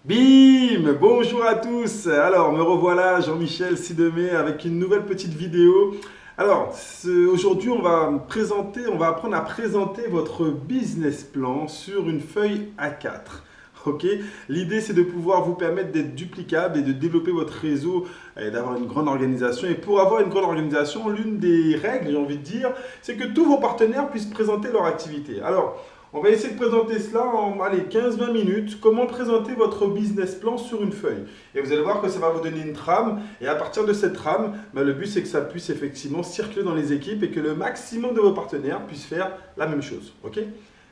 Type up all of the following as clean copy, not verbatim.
Bim! Bonjour à tous! Alors, me revoilà, Jean-Michel Sidemé, avec une nouvelle petite vidéo. Alors, aujourd'hui, on va apprendre à présenter votre business plan sur une feuille A4. Ok? L'idée, c'est de pouvoir vous permettre d'être duplicable et de développer votre réseau et d'avoir une grande organisation. Et pour avoir une grande organisation, l'une des règles, j'ai envie de dire, c'est que tous vos partenaires puissent présenter leur activité. Alors, on va essayer de présenter cela en 15-20 minutes. Comment présenter votre business plan sur une feuille. Et vous allez voir que ça va vous donner une trame. Et à partir de cette trame, le but c'est que ça puisse effectivement circuler dans les équipes et que le maximum de vos partenaires puissent faire la même chose. Ok?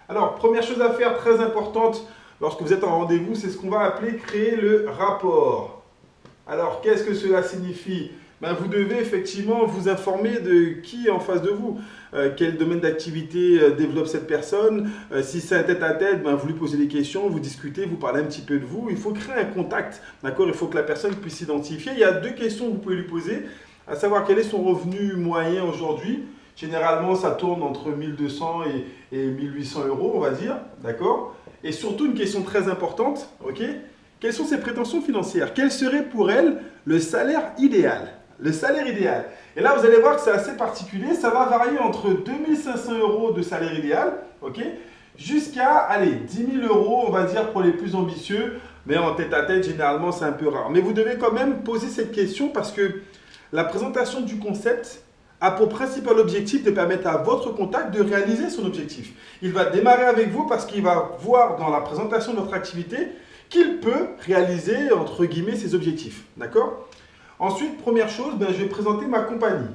Alors, première chose à faire très importante lorsque vous êtes en rendez-vous, c'est ce qu'on va appeler créer le rapport. Alors, qu'est-ce que cela signifie? Vous devez effectivement vous informer de qui est en face de vous, quel domaine d'activité développe cette personne. Si c'est un tête-à-tête, vous lui posez des questions, vous discutez, vous parlez un petit peu de vous. Il faut créer un contact, d'accord? Il faut que la personne puisse s'identifier. Il y a deux questions que vous pouvez lui poser, à savoir quel est son revenu moyen aujourd'hui. Généralement, ça tourne entre 1200 et 1800 euros, on va dire, d'accord? Et surtout, une question très importante, ok? Quelles sont ses prétentions financières? Quel serait pour elle le salaire idéal? Le salaire idéal. Et là, vous allez voir que c'est assez particulier. Ça va varier entre 2500 euros de salaire idéal, ok, jusqu'à, allez, 10 000 euros, on va dire, pour les plus ambitieux. Mais en tête-à-tête, généralement, c'est un peu rare. Mais vous devez quand même poser cette question parce que la présentation du concept a pour principal objectif de permettre à votre contact de réaliser son objectif. Il va démarrer avec vous parce qu'il va voir dans la présentation de votre activité qu'il peut réaliser, entre guillemets, ses objectifs. D'accord? Ensuite, première chose, je vais présenter ma compagnie.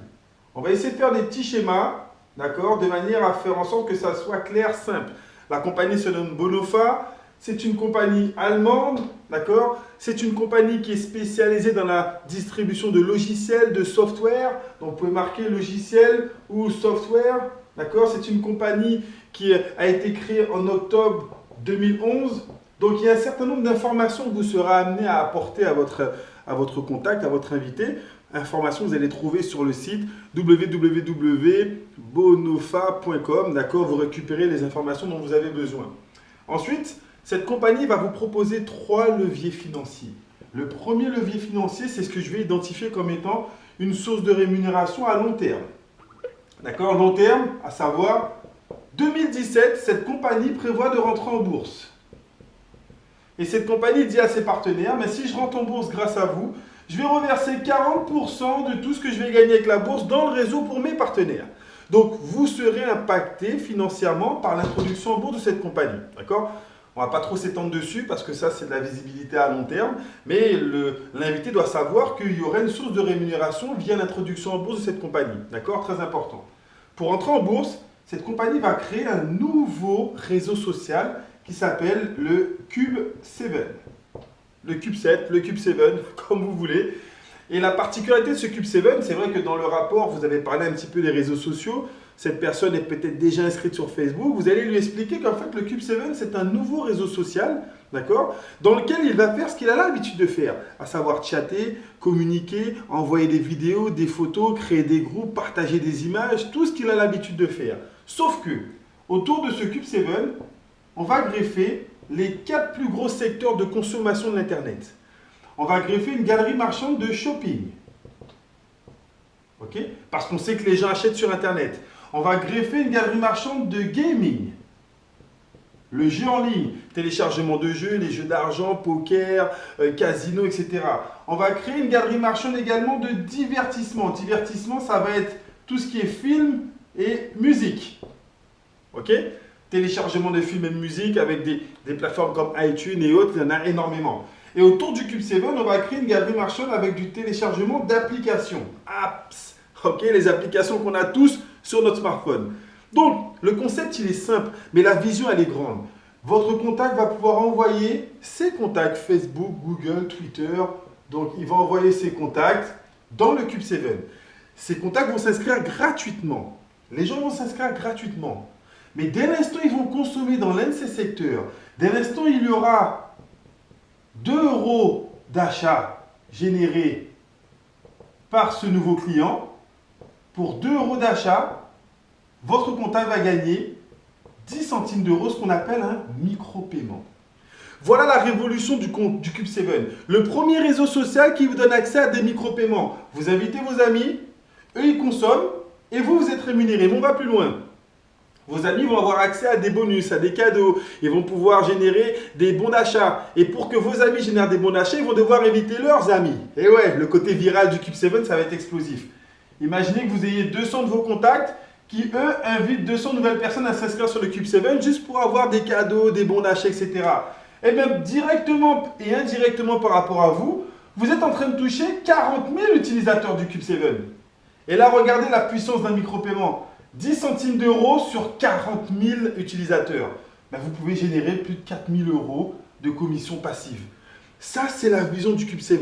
On va essayer de faire des petits schémas, d'accord, de manière à faire en sorte que ça soit clair, simple. La compagnie se nomme Bonofa. C'est une compagnie allemande, d'accord? C'est une compagnie qui est spécialisée dans la distribution de logiciels, de software. Donc, vous pouvez marquer logiciel ou software, d'accord? C'est une compagnie qui a été créée en octobre 2011. Donc, il y a un certain nombre d'informations que vous serez amené à apporter à votre contact, à votre invité. Informations que vous allez trouver sur le site www.bonofa.com. D'accord? Vous récupérez les informations dont vous avez besoin. Ensuite, cette compagnie va vous proposer 3 leviers financiers. Le premier levier financier, c'est ce que je vais identifier comme étant une source de rémunération à long terme. D'accord? Long terme, à savoir 2017, cette compagnie prévoit de rentrer en bourse. Et cette compagnie dit à ses partenaires, mais si je rentre en bourse grâce à vous, je vais reverser 40% de tout ce que je vais gagner avec la bourse dans le réseau pour mes partenaires. Donc, vous serez impacté financièrement par l'introduction en bourse de cette compagnie. D'accord? On ne va pas trop s'étendre dessus parce que ça, c'est de la visibilité à long terme. Mais l'invité doit savoir qu'il y aurait une source de rémunération via l'introduction en bourse de cette compagnie. D'accord? Très important. Pour entrer en bourse, cette compagnie va créer un nouveau réseau social qui s'appelle le Cube 7. Le Cube 7, le Cube 7, comme vous voulez. Et la particularité de ce Cube 7, c'est vrai que dans le rapport, vous avez parlé un petit peu des réseaux sociaux. Cette personne est peut-être déjà inscrite sur Facebook. Vous allez lui expliquer qu'en fait, le Cube 7, c'est un nouveau réseau social, d'accord, dans lequel il va faire ce qu'il a l'habitude de faire, à savoir chatter, communiquer, envoyer des vidéos, des photos, créer des groupes, partager des images, tout ce qu'il a l'habitude de faire. Sauf que, autour de ce Cube 7, on va greffer les 4 plus gros secteurs de consommation de l'Internet. On va greffer une galerie marchande de shopping. Ok? Parce qu'on sait que les gens achètent sur Internet. On va greffer une galerie marchande de gaming. Le jeu en ligne, téléchargement de jeux, les jeux d'argent, poker, casino, etc. On va créer une galerie marchande également de divertissement. Divertissement, ça va être tout ce qui est film et musique. Ok? Téléchargement de films et de musique avec des plateformes comme iTunes et autres, il y en a énormément. Et autour du Cube 7, on va créer une galerie marchande avec du téléchargement d'applications. Apps. Ok, les applications qu'on a tous sur notre smartphone. Donc, le concept, il est simple, mais la vision, elle est grande. Votre contact va pouvoir envoyer ses contacts Facebook, Google, Twitter. Donc, il va envoyer ses contacts dans le Cube 7. Ces contacts vont s'inscrire gratuitement. Les gens vont s'inscrire gratuitement. Mais dès l'instant ils vont consommer dans l'un de ces secteurs, dès l'instant il y aura 2 euros d'achat générés par ce nouveau client, pour 2 euros d'achat, votre contact va gagner 10 centimes d'euros, ce qu'on appelle un micro-paiement. Voilà la révolution du Cube7. Le premier réseau social qui vous donne accès à des micro-paiements. Vous invitez vos amis, eux ils consomment et vous, vous êtes rémunérés. Mais on va plus loin. Vos amis vont avoir accès à des bonus, à des cadeaux. Ils vont pouvoir générer des bons d'achat. Et pour que vos amis génèrent des bons d'achat, ils vont devoir inviter leurs amis. Et ouais, le côté viral du Cube7, ça va être explosif. Imaginez que vous ayez 200 de vos contacts qui, eux, invitent 200 nouvelles personnes à s'inscrire sur le Cube7 juste pour avoir des cadeaux, des bons d'achat, etc. Et bien, directement et indirectement par rapport à vous, vous êtes en train de toucher 40 000 utilisateurs du Cube7. Et là, regardez la puissance d'un micro-paiement. 10 centimes d'euros sur 40 000 utilisateurs. Ben, vous pouvez générer plus de 4 000 euros de commission passive. Ça, c'est la vision du Cube7.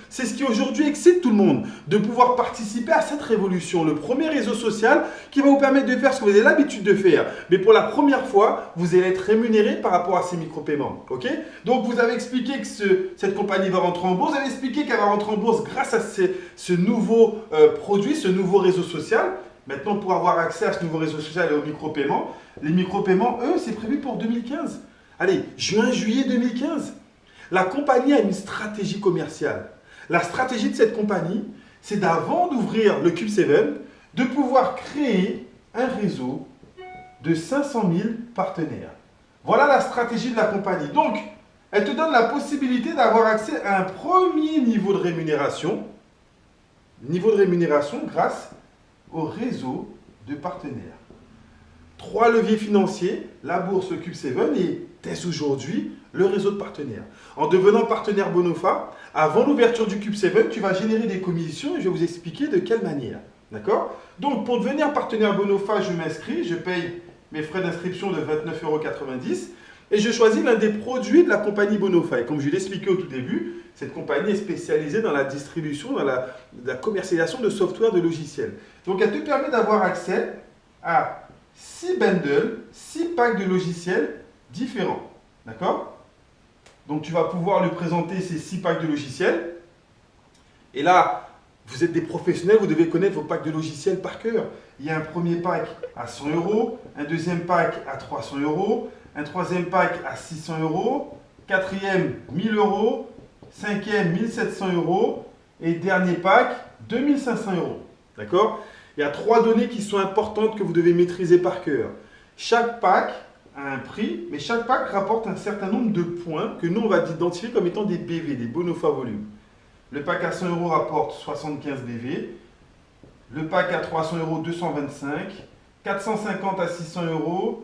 C'est ce qui aujourd'hui excite tout le monde, de pouvoir participer à cette révolution. Le premier réseau social qui va vous permettre de faire ce que vous avez l'habitude de faire. Mais pour la première fois, vous allez être rémunéré par rapport à ces micro-paiements. Okay? Donc, vous avez expliqué que cette compagnie va rentrer en bourse. Vous avez expliqué qu'elle va rentrer en bourse grâce à ce nouveau produit, ce nouveau réseau social. Maintenant, pour avoir accès à ce nouveau réseau social et aux micro-paiements, les micro-paiements, eux, c'est prévu pour 2015. Allez, juin, juillet 2015. La compagnie a une stratégie commerciale. La stratégie de cette compagnie, c'est d'avant d'ouvrir le Cube7, de pouvoir créer un réseau de 500 000 partenaires. Voilà la stratégie de la compagnie. Donc, elle te donne la possibilité d'avoir accès à un premier niveau de rémunération grâce au réseau de partenaires. 3 leviers financiers, la bourse, le Cube7 et dès aujourd'hui, le réseau de partenaires. En devenant partenaire Bonofa, avant l'ouverture du Cube7, tu vas générer des commissions et je vais vous expliquer de quelle manière. D'accord? Donc, pour devenir partenaire Bonofa, je m'inscris, je paye mes frais d'inscription de 29,90 € et je choisis l'un des produits de la compagnie Bonofa. Et comme je l'ai expliqué au tout début, cette compagnie est spécialisée dans la distribution, dans la commercialisation de software, de logiciels. Donc, elle te permet d'avoir accès à 6 bundles, 6 packs de logiciels différents. D'accord? Donc, tu vas pouvoir lui présenter ces 6 packs de logiciels. Et là, vous êtes des professionnels, vous devez connaître vos packs de logiciels par cœur. Il y a un premier pack à 100 €, un deuxième pack à 300 €, un troisième pack à 600 €, quatrième 1000 €, cinquième 1700 € et dernier pack 2500 €. D'accord? Il y a 3 données qui sont importantes que vous devez maîtriser par cœur. Chaque pack a un prix, mais chaque pack rapporte un certain nombre de points que nous, on va identifier comme étant des BV, des Bonofa volume. Le pack à 100 € rapporte 75 BV. Le pack à 300 €, 225. 450 à 600 €.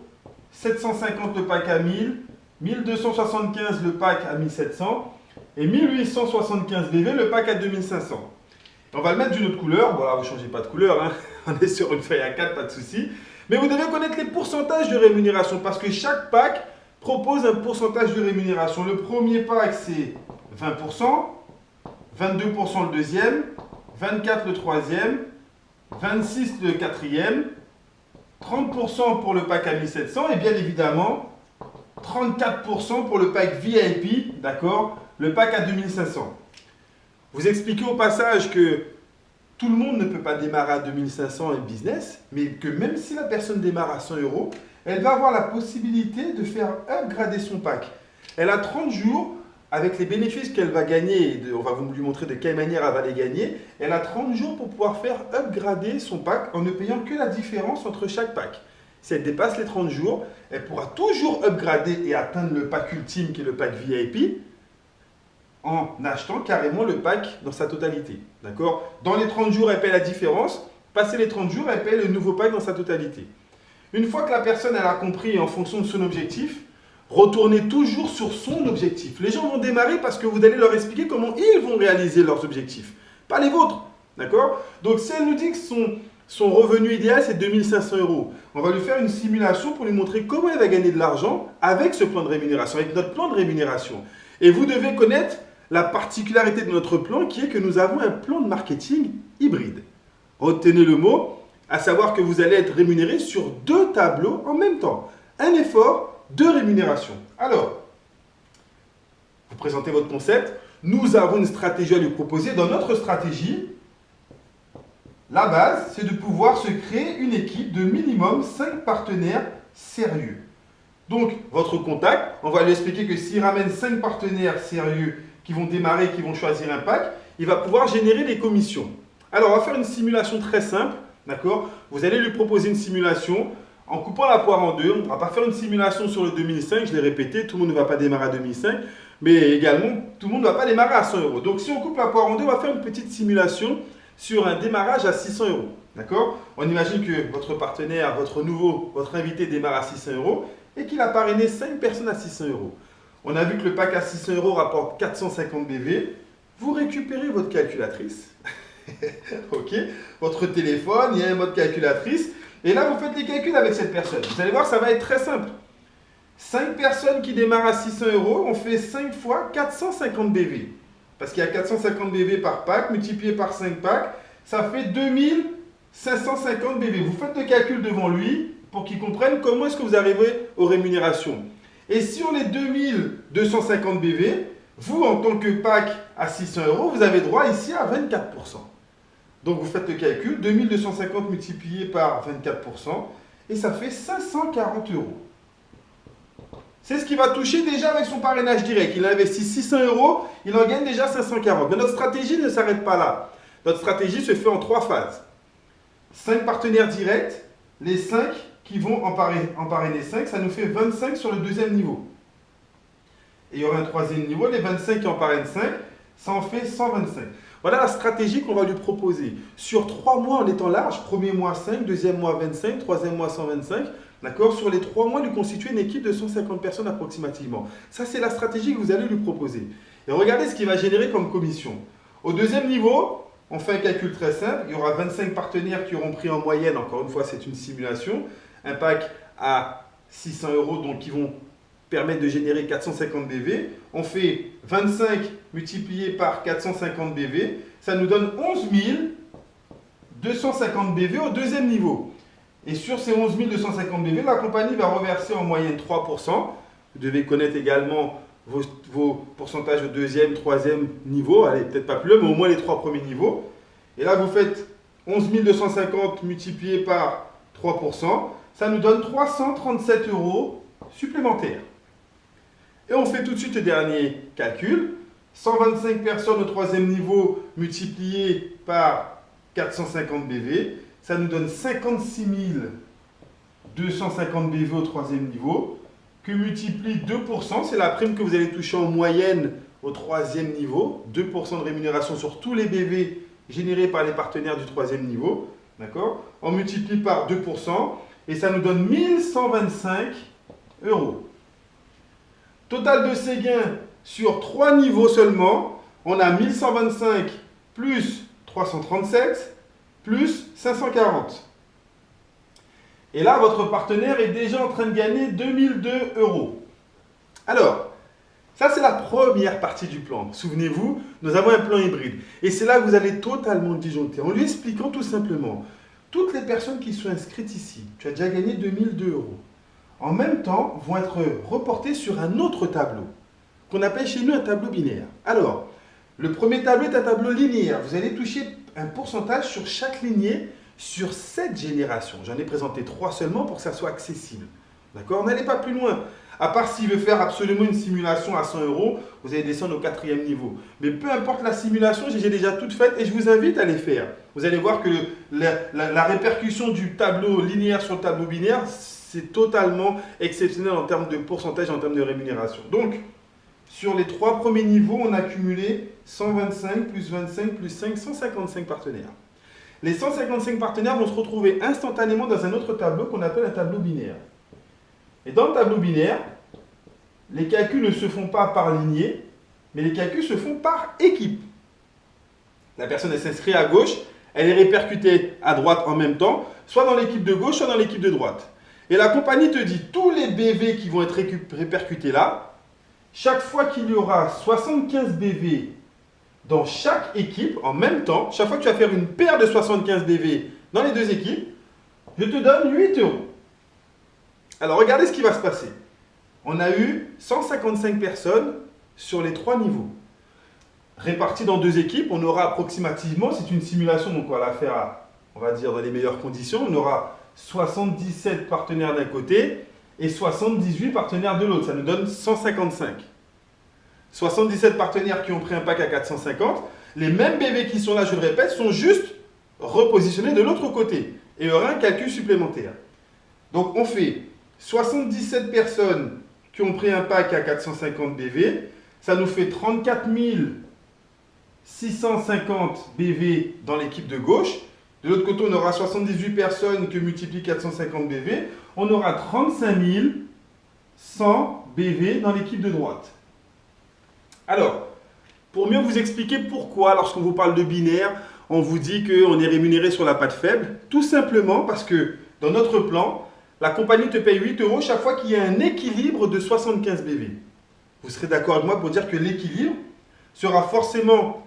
750 le pack à 1000. 1275 le pack à 1700. Et 1875 BV le pack à 2500. On va le mettre d'une autre couleur. Voilà, vous ne changez pas de couleur, hein. On est sur une feuille A4, pas de souci. Mais vous devez connaître les pourcentages de rémunération parce que chaque pack propose un pourcentage de rémunération. Le premier pack, c'est 20%, 22% le deuxième, 24% le troisième, 26% le quatrième, 30% pour le pack à 1700 et bien évidemment 34% pour le pack VIP, d'accord, le pack à 2500. Vous expliquez au passage que tout le monde ne peut pas démarrer à 2500 et business, mais que même si la personne démarre à 100 €, elle va avoir la possibilité de faire upgrader son pack. Elle a 30 jours avec les bénéfices qu'elle va gagner, on va vous lui montrer de quelle manière elle va les gagner, elle a 30 jours pour pouvoir faire upgrader son pack en ne payant que la différence entre chaque pack. Si elle dépasse les 30 jours, elle pourra toujours upgrader et atteindre le pack ultime qui est le pack VIP en achetant carrément le pack dans sa totalité. D'accord? Dans les 30 jours, elle paie la différence. Passé les 30 jours, elle paie le nouveau pack dans sa totalité. Une fois que la personne elle a compris en fonction de son objectif, retournez toujours sur son objectif. Les gens vont démarrer parce que vous allez leur expliquer comment ils vont réaliser leurs objectifs, pas les vôtres. D'accord? Donc, si elle nous dit que son revenu idéal, c'est 2500 €, on va lui faire une simulation pour lui montrer comment elle va gagner de l'argent avec ce plan de rémunération, avec notre plan de rémunération. Et vous devez connaître la particularité de notre plan qui est que nous avons un plan de marketing hybride. Retenez le mot, à savoir que vous allez être rémunéré sur 2 tableaux en même temps. Un effort, 2 rémunérations. Alors, vous présentez votre concept. Nous avons une stratégie à lui proposer. Dans notre stratégie, la base, c'est de pouvoir se créer une équipe de minimum 5 partenaires sérieux. Donc, votre contact, on va lui expliquer que s'il ramène 5 partenaires sérieux qui vont démarrer, qui vont choisir un pack, il va pouvoir générer des commissions. Alors, on va faire une simulation très simple, d'accord? Vous allez lui proposer une simulation en coupant la poire en deux. On ne va pas faire une simulation sur le 2005, je l'ai répété, tout le monde ne va pas démarrer à 2005, mais également, tout le monde ne va pas démarrer à 100 euros. Donc, si on coupe la poire en deux, on va faire une petite simulation sur un démarrage à 600 euros. D'accord? On imagine que votre partenaire, votre invité démarre à 600 euros et qu'il a parrainé 5 personnes à 600 euros. On a vu que le pack à 600 euros rapporte 450 BV. Vous récupérez votre calculatrice, ok, votre téléphone, il y a un mode calculatrice. Et là, vous faites les calculs avec cette personne. Vous allez voir, ça va être très simple. 5 personnes qui démarrent à 600 euros, on fait 5 fois 450 BV. Parce qu'il y a 450 BV par pack, multiplié par 5 packs, ça fait 2550 BV. Vous faites le calcul devant lui pour qu'il comprenne comment est-ce que vous arrivez aux rémunérations. Et si on est 2250 BV, vous, en tant que pack à 600 euros, vous avez droit ici à 24%. Donc, vous faites le calcul, 2250 multiplié par 24%, et ça fait 540 euros. C'est ce qu'il va toucher déjà avec son parrainage direct. Il investit 600 euros, il en gagne déjà 540. Mais notre stratégie ne s'arrête pas là. Notre stratégie se fait en 3 phases. 5 partenaires directs, les 5 qui vont en parrainer 5, ça nous fait 25 sur le deuxième niveau. Et il y aura un troisième niveau, les 25 qui en parrainent 5, ça en fait 125. Voilà la stratégie qu'on va lui proposer. Sur 3 mois en étant large, premier mois 5, deuxième mois 25, troisième mois 125. D'accord? Sur les 3 mois, lui constituer une équipe de 150 personnes approximativement. Ça, c'est la stratégie que vous allez lui proposer. Et regardez ce qu'il va générer comme commission. Au deuxième niveau, on fait un calcul très simple. Il y aura 25 partenaires qui auront pris en moyenne, encore une fois, c'est une simulation, un pack à 600 euros, donc qui vont permettre de générer 450 BV. On fait 25 multiplié par 450 BV. Ça nous donne 11 250 BV au deuxième niveau. Et sur ces 11 250 BV, la compagnie va reverser en moyenne 3%. Vous devez connaître également vos pourcentages au deuxième, troisième niveau. Allez, peut-être pas plus, mais au moins les 3 premiers niveaux. Et là, vous faites 11 250 multiplié par 3%. Ça nous donne 337 euros supplémentaires. Et on fait tout de suite le dernier calcul. 125 personnes au troisième niveau multiplié par 450 BV. Ça nous donne 56 250 BV au troisième niveau, que multiplie 2%, c'est la prime que vous allez toucher en moyenne au troisième niveau, 2% de rémunération sur tous les BV générés par les partenaires du troisième niveau, d'accord? On multiplie par 2% et ça nous donne 1125 euros. Total de ces gains sur 3 niveaux seulement, on a 1125 plus 337 plus 540. Et là, votre partenaire est déjà en train de gagner 2002 euros. Alors, ça c'est la première partie du plan. Souvenez-vous, nous avons un plan hybride. Et c'est là que vous allez totalement disjoncter, en lui expliquant tout simplement, toutes les personnes qui sont inscrites ici, tu as déjà gagné 2002 euros, en même temps vont être reportées sur un autre tableau, qu'on appelle chez nous un tableau binaire. Alors, le premier tableau est un tableau linéaire. Vous allez toucher un pourcentage sur chaque lignée sur cette génération. J'en ai présenté 3 seulement pour que ça soit accessible. D'accord? N'allez pas plus loin. À part s'il veut faire absolument une simulation à 100 euros, vous allez descendre au 4e niveau. Mais peu importe la simulation, j'ai déjà toute faite et je vous invite à les faire. Vous allez voir que la répercussion du tableau linéaire sur le tableau binaire, c'est totalement exceptionnel en termes de pourcentage, en termes de rémunération. Donc, sur les 3 premiers niveaux, on a cumulé 125 plus 25 plus 5, 155 partenaires. Les 155 partenaires vont se retrouver instantanément dans un autre tableau qu'on appelle un tableau binaire. Et dans le tableau binaire, les calculs ne se font pas par lignée, mais les calculs se font par équipe. La personne elle s'inscrit à gauche, elle est répercutée à droite en même temps, soit dans l'équipe de gauche, soit dans l'équipe de droite. Et la compagnie te dit, tous les BV qui vont être répercutés là, chaque fois qu'il y aura 75 BV dans chaque équipe, en même temps, chaque fois que tu vas faire une paire de 75 BV dans les 2 équipes, je te donne 8 euros. Alors, regardez ce qui va se passer. On a eu 155 personnes sur les 3 niveaux. Réparties dans 2 équipes, on aura approximativement, c'est une simulation, donc on va la faire, on va dire, dans les meilleures conditions, on aura 77 partenaires d'un côté et 78 partenaires de l'autre. Ça nous donne 155. 77 partenaires qui ont pris un pack à 450. Les mêmes BV qui sont là, je le répète, sont juste repositionnés de l'autre côté. Et il y aura un calcul supplémentaire. Donc on fait 77 personnes qui ont pris un pack à 450 BV. Ça nous fait 34 650 BV dans l'équipe de gauche. De l'autre côté, on aura 78 personnes que multiplie 450 BV. On aura 35 100 BV dans l'équipe de droite. Alors, pour mieux vous expliquer pourquoi, lorsqu'on vous parle de binaire, on vous dit qu'on est rémunéré sur la patte faible, tout simplement parce que dans notre plan, la compagnie te paye 8 € chaque fois qu'il y a un équilibre de 75 BV. Vous serez d'accord avec moi pour dire que l'équilibre sera forcément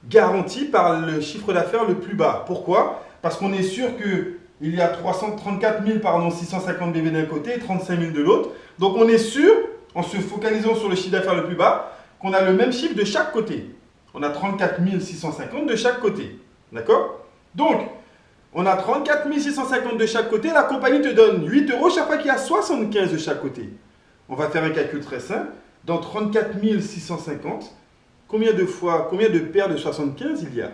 garanti par le chiffre d'affaires le plus bas. Pourquoi? Parce qu'on est sûr qu'il y a 34 650 BV d'un côté et 35 000 de l'autre. Donc on est sûr, en se focalisant sur le chiffre d'affaires le plus bas, qu'on a le même chiffre de chaque côté. On a 34 650 de chaque côté. D'accord? Donc, on a 34 650 de chaque côté. La compagnie te donne 8 € chaque fois qu'il y a 75 de chaque côté. On va faire un calcul très simple. Dans 34 650, combien de paires de 75 il y a?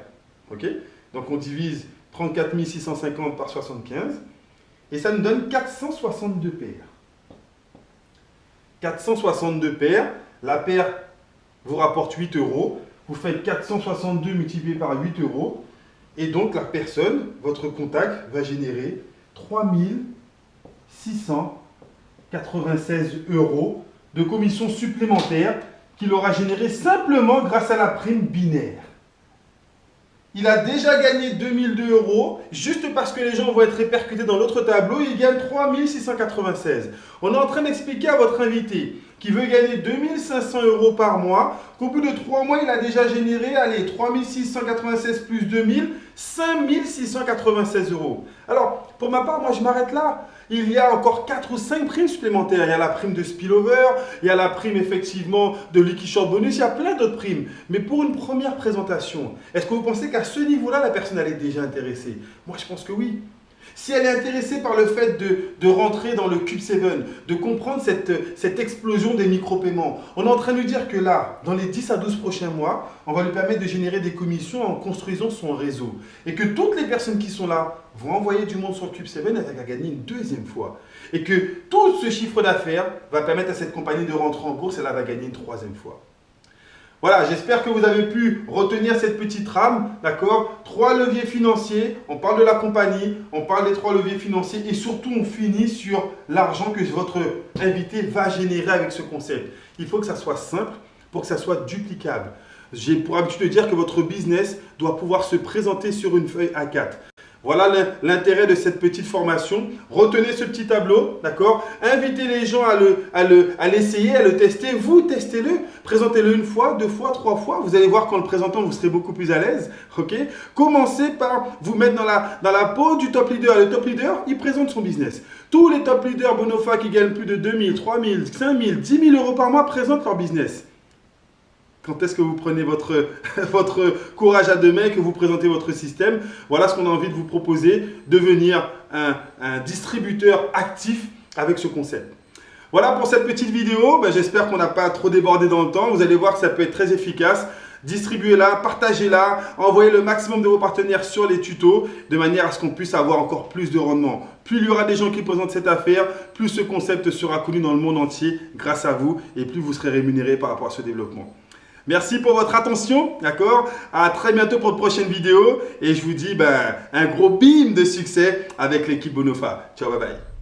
Ok? Donc, on divise 34 650 par 75. Et ça nous donne 462 paires. 462 paires. La paire vous rapporte 8 €. Vous faites 462 multiplié par 8 €. Et donc, la personne, votre contact, va générer 3 696 € de commission supplémentaire qu'il aura généré simplement grâce à la prime binaire. Il a déjà gagné 2002 € juste parce que les gens vont être répercutés dans l'autre tableau. Il gagne 3 696. On est en train d'expliquer à votre invité qui veut gagner 2500 € par mois, qu'au bout de 3 mois, il a déjà généré, allez, 3 696 plus 2000, 5 696 €. Alors, pour ma part, moi, je m'arrête là. Il y a encore 4 ou 5 primes supplémentaires. Il y a la prime de spillover, il y a la prime effectivement de Lucky Short Bonus, il y a plein d'autres primes. Mais pour une première présentation, est-ce que vous pensez qu'à ce niveau-là, la personne elle est déjà intéressée? Moi, je pense que oui. Si elle est intéressée par le fait de rentrer dans le Cube 7, de comprendre cette explosion des micro-paiements, on est en train de lui dire que là, dans les 10 à 12 prochains mois, on va lui permettre de générer des commissions en construisant son réseau. Et que toutes les personnes qui sont là vont envoyer du monde sur le Cube 7, elle va gagner une deuxième fois. Et que tout ce chiffre d'affaires va permettre à cette compagnie de rentrer en bourse et elle va gagner une troisième fois. Voilà, j'espère que vous avez pu retenir cette petite trame, d'accord? 3 leviers financiers, on parle de la compagnie, on parle des 3 leviers financiers et surtout on finit sur l'argent que votre invité va générer avec ce concept. Il faut que ça soit simple pour que ça soit duplicable. J'ai pour habitude de dire que votre business doit pouvoir se présenter sur une feuille A4. Voilà l'intérêt de cette petite formation. Retenez ce petit tableau, d'accord? Invitez les gens à l'essayer, à le tester. Vous, testez-le. Présentez-le une fois, 2 fois, 3 fois. Vous allez voir qu'en le présentant, vous serez beaucoup plus à l'aise. Ok? Commencez par vous mettre dans la peau du top leader. Le top leader, il présente son business. Tous les top leaders Bonofa qui gagnent plus de 2000, 3000, 5000, 10 000 € par mois présentent leur business. Quand est-ce que vous prenez votre courage à deux mains et que vous présentez votre système? Voilà ce qu'on a envie de vous proposer, devenir un distributeur actif avec ce concept. Voilà pour cette petite vidéo. J'espère qu'on n'a pas trop débordé dans le temps. Vous allez voir que ça peut être très efficace. Distribuez-la, partagez-la, envoyez le maximum de vos partenaires sur les tutos de manière à ce qu'on puisse avoir encore plus de rendement. Plus il y aura des gens qui présentent cette affaire, plus ce concept sera connu dans le monde entier grâce à vous et plus vous serez rémunéré par rapport à ce développement. Merci pour votre attention, d'accord? À très bientôt pour de prochaines vidéos et je vous dis un gros bim de succès avec l'équipe Bonofa. Ciao, bye bye.